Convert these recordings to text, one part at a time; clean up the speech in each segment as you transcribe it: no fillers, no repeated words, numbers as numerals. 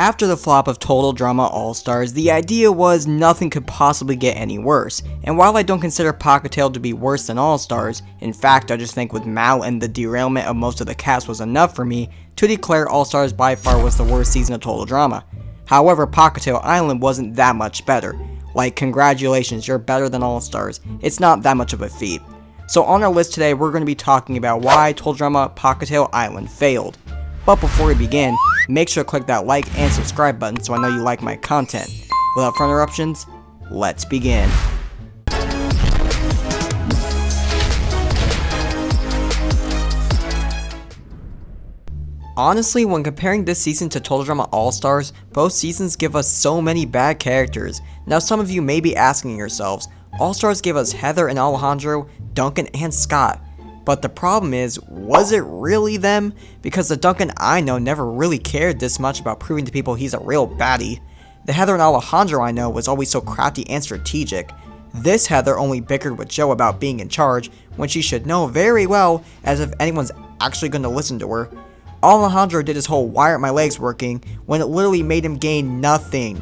After the flop of Total Drama All-Stars, the idea was nothing could possibly get any worse, and while I don't consider Pahkitew to be worse than All-Stars, in fact I just think with Mal and the derailment of most of the cast was enough for me to declare All-Stars by far was the worst season of Total Drama. However, Pahkitew Island wasn't that much better. Like, congratulations, you're better than All-Stars. It's not that much of a feat. So on our list today, we're going to be talking about why Total Drama Pahkitew Island failed. But before we begin, make sure to click that like and subscribe button so I know you like my content. Without further interruptions, let's begin. Honestly, when comparing this season to Total Drama All-Stars, both seasons give us so many bad characters. Now some of you may be asking yourselves, All-Stars gave us Heather and Alejandro, Duncan and Scott. But the problem is, was it really them? Because the Duncan I know never really cared this much about proving to people he's a real baddie. The Heather and Alejandro I know was always so crafty and strategic. This Heather only bickered with Joe about being in charge, when she should know very well as if anyone's actually going to listen to her. Alejandro did his whole why aren't my legs working, when it literally made him gain nothing.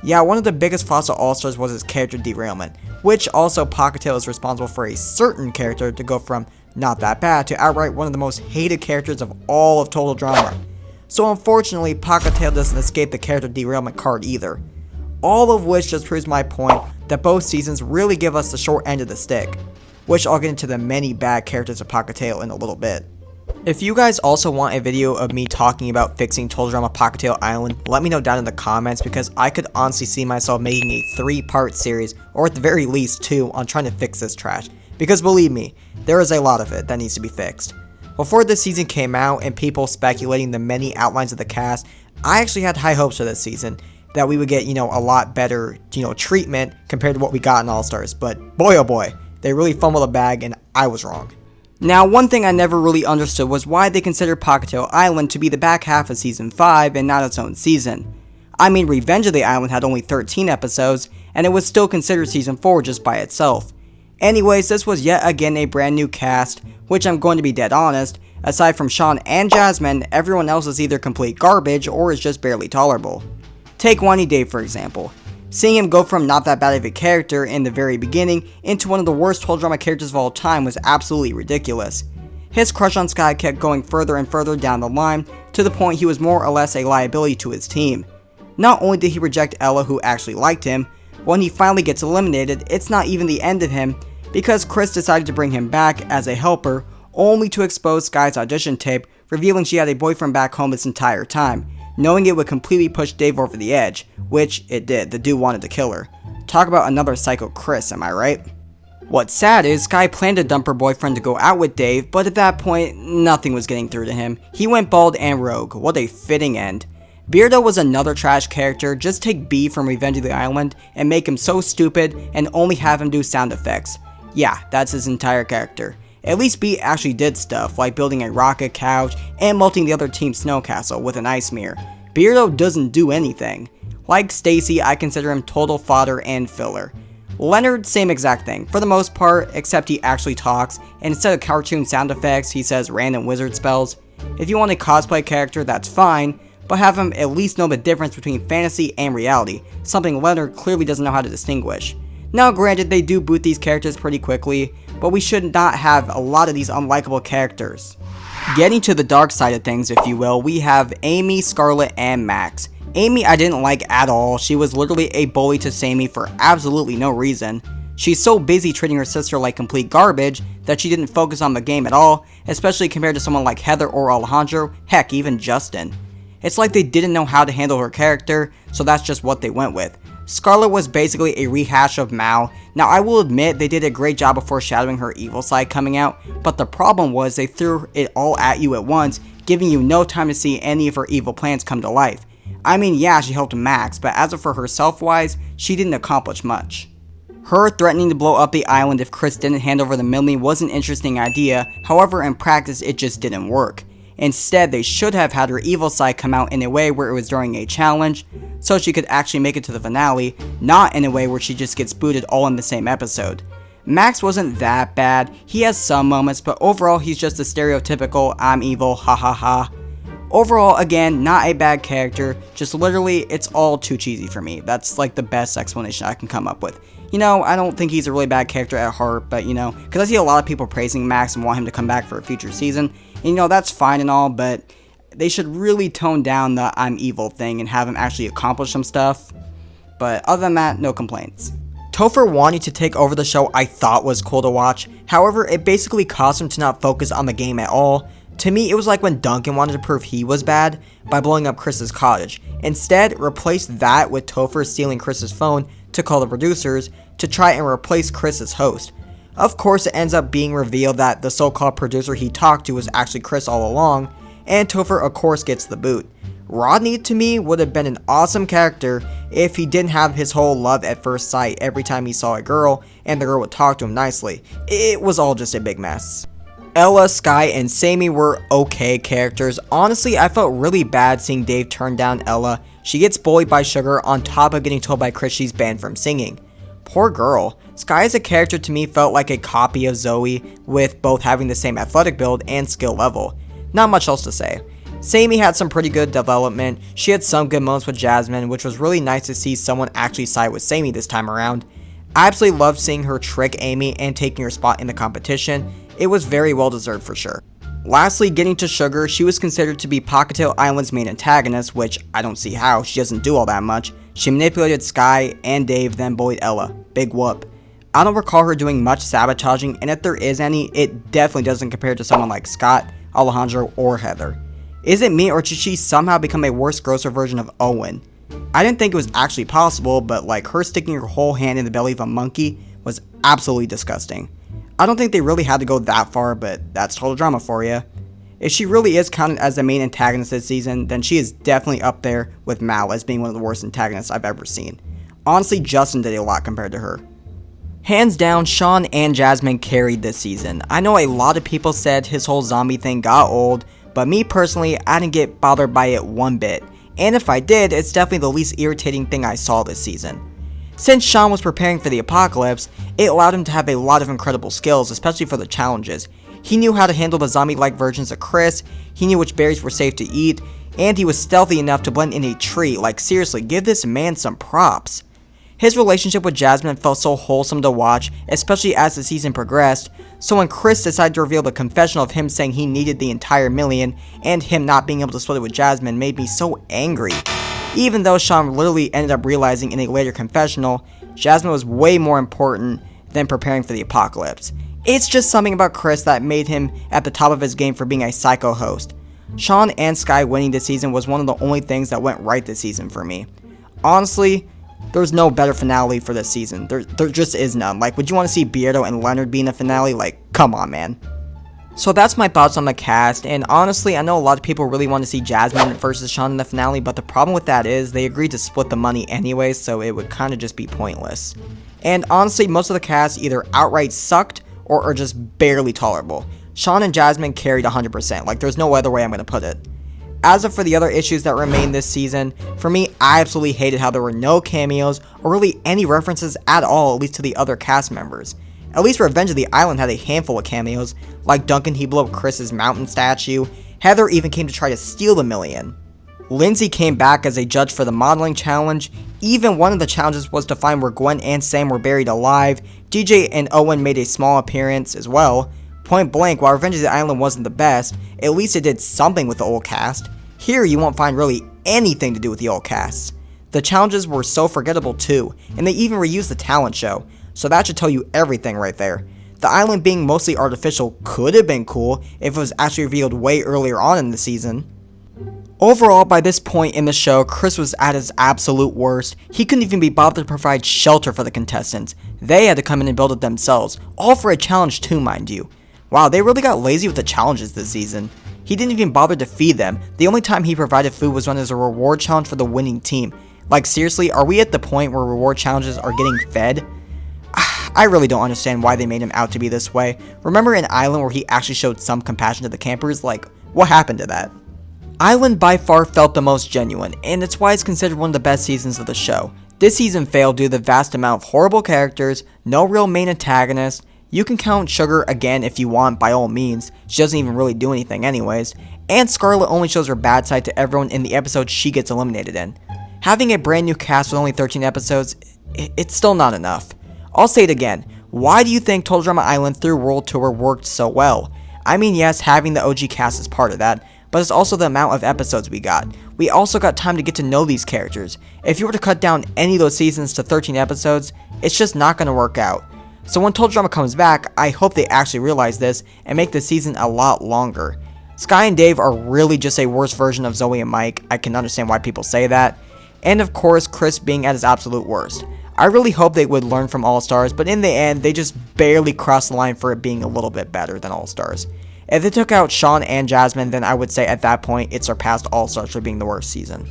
Yeah, one of the biggest flaws of All-Stars was his character derailment, which also Pahkitew is responsible for a certain character to go from not that bad to outright one of the most hated characters of all of Total Drama. So unfortunately, Pahkitew doesn't escape the character derailment card either. All of which just proves my point that both seasons really give us the short end of the stick, which I'll get into the many bad characters of Pahkitew in a little bit. If you guys also want a video of me talking about fixing Total Drama Pahkitew Island, let me know down in the comments because I could honestly see myself making a 3-part series, or at the very least 2, on trying to fix this trash. Because believe me, there is a lot of it that needs to be fixed. Before this season came out and people speculating the many outlines of the cast, I actually had high hopes for this season that we would get, a lot better, treatment compared to what we got in All-Stars. But boy oh boy, they really fumbled the bag and I was wrong. Now, one thing I never really understood was why they considered Pahkitew Island to be the back half of Season 5 and not its own season. I mean, Revenge of the Island had only 13 episodes, and it was still considered Season 4 just by itself. Anyways, this was yet again a brand new cast, which I'm going to be dead honest, aside from Sean and Jasmine, everyone else is either complete garbage or is just barely tolerable. Take Whiny Dave for example. Seeing him go from not that bad of a character in the very beginning into one of the worst Total Drama characters of all time was absolutely ridiculous. His crush on Sky kept going further and further down the line, to the point he was more or less a liability to his team. Not only did he reject Ella, who actually liked him, when he finally gets eliminated, it's not even the end of him, because Chris decided to bring him back as a helper, only to expose Sky's audition tape, revealing she had a boyfriend back home this entire time, knowing it would completely push Dave over the edge, which it did. The dude wanted to kill her. Talk about another psycho Chris, am I right? What's sad is Sky planned to dump her boyfriend to go out with Dave, but at that point, nothing was getting through to him. He went bald and rogue. What a fitting end. Beardo was another trash character. Just take B from Revenge of the Island and make him so stupid and only have him do sound effects. Yeah, that's his entire character. At least B actually did stuff, like building a rocket couch and melting the other team's snow castle with an ice mirror. Beardo doesn't do anything. Like Stacy, I consider him total fodder and filler. Leonard, same exact thing, for the most part, except he actually talks, and instead of cartoon sound effects, he says random wizard spells. If you want a cosplay character, that's fine, but have him at least know the difference between fantasy and reality, something Leonard clearly doesn't know how to distinguish. Now granted, they do boot these characters pretty quickly, but we should not have a lot of these unlikable characters. Getting to the dark side of things, if you will, we have Amy, Scarlett, and Max. Amy I didn't like at all. She was literally a bully to Sammy for absolutely no reason. She's so busy treating her sister like complete garbage that she didn't focus on the game at all, especially compared to someone like Heather or Alejandro, heck, even Justin. It's like they didn't know how to handle her character, so that's just what they went with. Scarlett was basically a rehash of Mao. Now I will admit they did a great job of foreshadowing her evil side coming out, but the problem was they threw it all at you at once, giving you no time to see any of her evil plans come to life. I mean, yeah, she helped Max, but as for herself wise, she didn't accomplish much. Her threatening to blow up the island if Chris didn't hand over the Millie was an interesting idea, however in practice it just didn't work. Instead, they should have had her evil side come out in a way where it was during a challenge, so she could actually make it to the finale, not in a way where she just gets booted all in the same episode. Max wasn't that bad, he has some moments, but overall he's just a stereotypical I'm evil, ha ha ha. Overall, again, not a bad character, just literally, it's all too cheesy for me. That's like the best explanation I can come up with. You know, I don't think he's a really bad character at heart, but you know, because I see a lot of people praising Max and want him to come back for a future season, and you know, that's fine and all, but they should really tone down the I'm evil thing and have him actually accomplish some stuff. But other than that, no complaints. Topher wanting to take over the show I thought was cool to watch, however, it basically caused him to not focus on the game at all. To me, it was like when Duncan wanted to prove he was bad by blowing up Chris's cottage. Instead, replace that with Topher stealing Chris's phone to call the producers to try and replace Chris as host. Of course, it ends up being revealed that the so-called producer he talked to was actually Chris all along, and Topher of course gets the boot. Rodney, to me, would have been an awesome character if he didn't have his whole love at first sight every time he saw a girl and the girl would talk to him nicely. It was all just a big mess. Ella, Sky, and Sammy were okay characters. Honestly, I felt really bad seeing Dave turn down Ella. She gets bullied by Sugar on top of getting told by Chris she's banned from singing. Poor girl. Sky as a character to me felt like a copy of Zoe, with both having the same athletic build and skill level. Not much else to say. Sammy had some pretty good development. She had some good moments with Jasmine, which was really nice to see someone actually side with Sammy this time around. I absolutely loved seeing her trick Amy and taking her spot in the competition. It was very well deserved for sure. Lastly, getting to Sugar, she was considered to be Pahkitew Island's main antagonist, which I don't see how, she doesn't do all that much. She manipulated Sky and Dave, then bullied Ella. Big whoop. I don't recall her doing much sabotaging, and if there is any, it definitely doesn't compare to someone like Scott, Alejandro, or Heather. Is it me, or did she somehow become a worse, grosser version of Owen? I didn't think it was actually possible, but like her sticking her whole hand in the belly of a monkey was absolutely disgusting. I don't think they really had to go that far, but that's total drama for you. If she really is counted as the main antagonist this season, then she is definitely up there with Mal as being one of the worst antagonists I've ever seen. Honestly, Justin did a lot compared to her. Hands down, Sean and Jasmine carried this season. I know a lot of people said his whole zombie thing got old, but me personally, I didn't get bothered by it one bit. And if I did, it's definitely the least irritating thing I saw this season. Since Sean was preparing for the apocalypse, it allowed him to have a lot of incredible skills, especially for the challenges. He knew how to handle the zombie-like versions of Chris, he knew which berries were safe to eat, and he was stealthy enough to blend in a tree. Like seriously, give this man some props. His relationship with Jasmine felt so wholesome to watch, especially as the season progressed, so when Chris decided to reveal the confessional of him saying he needed the entire million, and him not being able to split it with Jasmine made me so angry. Even though Sean literally ended up realizing in a later confessional, Jasmine was way more important than preparing for the apocalypse. It's just something about Chris that made him at the top of his game for being a psycho host. Sean and Sky winning this season was one of the only things that went right this season for me. Honestly, there's no better finale for this season. There just is none. Like, would you want to see Beardo and Leonard be in a finale? Like, come on, man. So that's my thoughts on the cast, and honestly, I know a lot of people really want to see Jasmine versus Sean in the finale, but the problem with that is they agreed to split the money anyway, so it would kind of just be pointless. And honestly, most of the cast either outright sucked or are just barely tolerable. Sean and Jasmine carried 100%, like there's no other way I'm going to put it. As for the other issues that remain this season, for me, I absolutely hated how there were no cameos or really any references at all, at least to the other cast members. At least Revenge of the Island had a handful of cameos, like Duncan he blew up Chris's mountain statue, Heather even came to try to steal the million. Lindsay came back as a judge for the modeling challenge, even one of the challenges was to find where Gwen and Sam were buried alive, DJ and Owen made a small appearance as well. Point blank, while Revenge of the Island wasn't the best, at least it did something with the old cast. Here you won't find really anything to do with the old cast. The challenges were so forgettable too, and they even reused the talent show, so that should tell you everything right there. The island being mostly artificial could have been cool if it was actually revealed way earlier on in the season. Overall, by this point in the show, Chris was at his absolute worst. He couldn't even be bothered to provide shelter for the contestants. They had to come in and build it themselves, all for a challenge too, mind you. Wow, they really got lazy with the challenges this season. He didn't even bother to feed them. The only time he provided food was when there was a reward challenge for the winning team. Like seriously, are we at the point where reward challenges are getting fed? I really don't understand why they made him out to be this way. Remember in Island where he actually showed some compassion to the campers? Like, what happened to that? Island by far felt the most genuine, and it's why it's considered one of the best seasons of the show. This season failed due to the vast amount of horrible characters, no real main antagonist. You can count Sugar again if you want, by all means. She doesn't even really do anything anyways. and Scarlet only shows her bad side to everyone in the episode she gets eliminated in. Having a brand new cast with only 13 episodes, it's still not enough. I'll say it again, why do you think Total Drama Island through World Tour worked so well? I mean, yes, having the OG cast is part of that, but it's also the amount of episodes we got. We also got time to get to know these characters. If you were to cut down any of those seasons to 13 episodes, it's just not going to work out. So when Total Drama comes back, I hope they actually realize this and make the season a lot longer. Sky and Dave are really just a worse version of Zoe and Mike. I can understand why people say that. And of course, Chris being at his absolute worst. I really hope they would learn from All Stars, but in the end, they just barely crossed the line for it being a little bit better than All Stars. If they took out Sean and Jasmine, then I would say at that point it surpassed All Stars for being the worst season.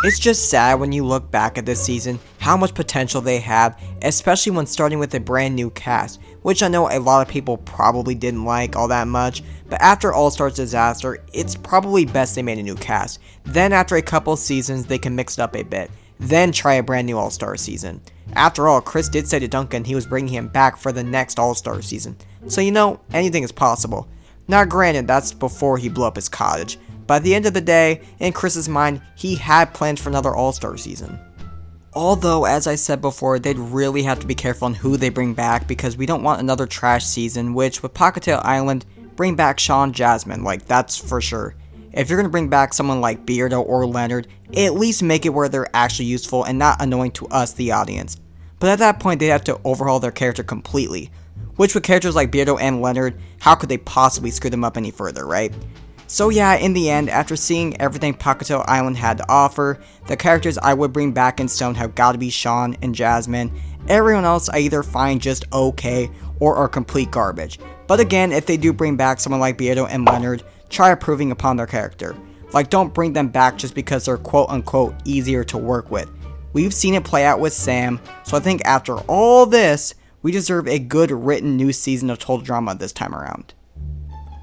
It's just sad when you look back at this season, how much potential they have, especially when starting with a brand new cast, which I know a lot of people probably didn't like all that much, but after All Stars disaster, it's probably best they made a new cast. Then after a couple seasons, they can mix it up a bit, then try a brand new All Stars season. After all, Chris did say to Duncan he was bringing him back for the next All Stars season, so you know, anything is possible. Now granted, that's before he blew up his cottage, but at the end of the day, in Chris's mind, he had plans for another All-Star season. Although, as I said before, they'd really have to be careful on who they bring back because we don't want another trash season, which with Pahkitew Island, bring back Sean Jasmine, like that's for sure. If you're going to bring back someone like Beardo or Leonard, at least make it where they're actually useful and not annoying to us, the audience. But at that point, they'd have to overhaul their character completely. Which with characters like Beardo and Leonard, how could they possibly screw them up any further, right? So yeah, in the end, after seeing everything Pahkitew Island had to offer, the characters I would bring back in stone have got to be Sean and Jasmine. Everyone else I either find just okay or are complete garbage. But again, if they do bring back someone like Beardo and Leonard, try improving upon their character. Like, don't bring them back just because they're quote-unquote easier to work with. We've seen it play out with Sam, so I think after all this, we deserve a good written new season of Total Drama this time around.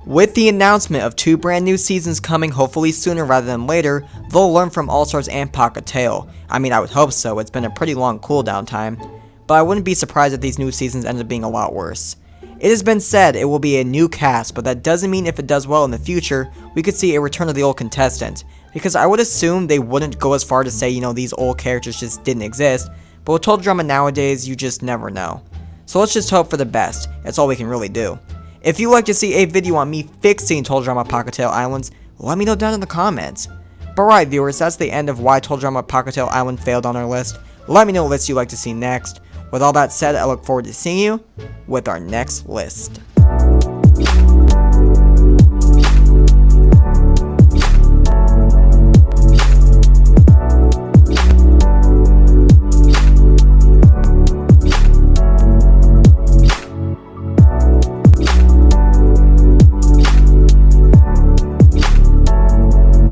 With the announcement of 2 brand new seasons coming hopefully sooner rather than later, they'll learn from All Stars and Pahkitew. I mean, I would hope so, it's been a pretty long cooldown time. But I wouldn't be surprised if these new seasons end up being a lot worse. It has been said it will be a new cast, but that doesn't mean if it does well in the future, we could see a return of the old contestants. Because I would assume they wouldn't go as far to say, these old characters just didn't exist, but with Total Drama nowadays, you just never know. So let's just hope for the best, that's all we can really do. If you'd like to see a video on me fixing Total Drama Pahkitew Islands, let me know down in the comments. But right viewers, that's the end of why Total Drama Pahkitew Island failed on our list. Let me know what list you'd like to see next. With all that said, I look forward to seeing you with our next list.